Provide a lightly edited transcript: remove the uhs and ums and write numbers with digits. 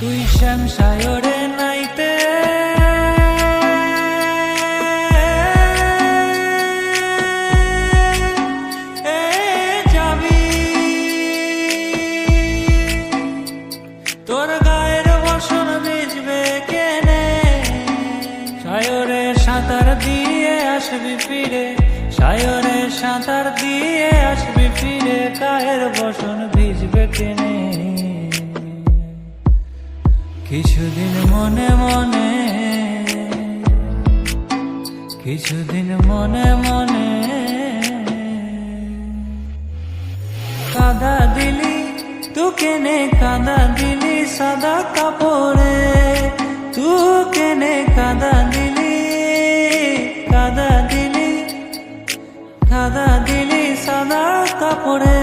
তুই শ্যাম সায়রে নাইতে যাবি, তোর গায়ের বসন ভিজবে কেনে, সায়রে সাঁতার দিয়ে আসবি ফিরে, সায়রে সাঁতার দিয়ে আসবি ফিরে, গায়ের বসন ভিজবে কেনে। কিছুদিন মনে মনে, কিছুদিন মনে মনে কাদা দিলি, তু কেনে কাদা দিলি সাদা কাপড়ে, তু কেনে কাদা দিলি, কাদা দিলি, কাদা দিলি সাদা কাপড়ে।